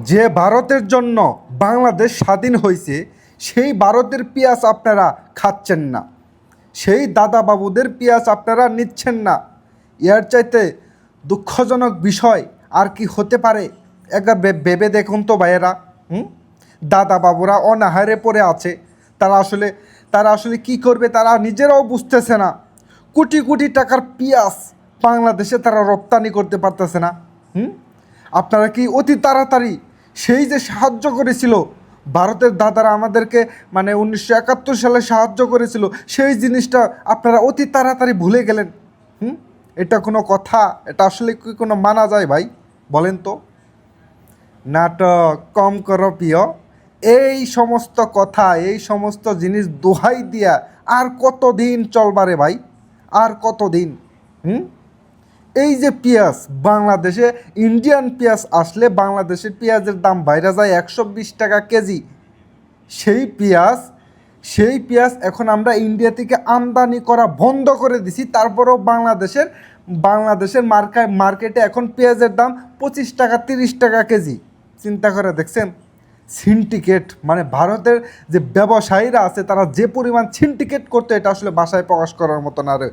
যে ভারতের জন্য বাংলাদেশ স্বাধীন হয়েছে সেই ভারতের পেঁয়াজ আপনারা খাচ্ছেন না, সেই দাদাবাবুদের পেঁয়াজ আপনারা নিচ্ছেন না। এর চাইতে দুঃখজনক বিষয় আর কি হতে পারে? একবার ভেবে দেখুন তো ভাইয়েরা। দাদাবাবুরা অনাহারে পড়ে আছে। তারা আসলে কি করবে তারা নিজেরাও বুঝতেছে না। কোটি কোটি টাকার পেঁয়াজ বাংলাদেশে তারা রপ্তানি করতে পারতেছে না। আপনারা কি অতি তাড়াতাড়ি সেই যে সাহায্য করেছিল ভারতের দাদারা আমাদেরকে, মানে 1971 সালে সাহায্য করেছিল, সেই জিনিসটা আপনারা অতি তাড়াতাড়ি ভুলে গেলেন? এটা কোনো কথা? এটা আসলে কি কোনো মানা যায় ভাই? বলেন তো। নাটক কম করো প্রিয়। এই সমস্ত কথা, এই সমস্ত জিনিস দোহাই দিয়া আর কতদিন চলবারে ভাই? আর কতদিন? এই যে পেঁয়াজ বাংলাদেশে, ইন্ডিয়ান পেঁয়াজ আসলে বাংলাদেশের পেঁয়াজের দাম বাইরে যায় 120 টাকা কেজি। সেই পেঁয়াজ এখন আমরা ইন্ডিয়া থেকে আমদানি করা বন্ধ করে দিছি। তারপরেও বাংলাদেশের মার্কেটে এখন পেঁয়াজের দাম 25 টাকা 30 টাকা কেজি। চিন্তা করে দেখছেন? সিন্ডিকেট, মানে ভারতের যে ব্যবসায়ীরা আছে তারা যে পরিমাণ সিন্ডিকেট করতে, এটা আসলে ভাষায় প্রকাশ করার মতো না রে।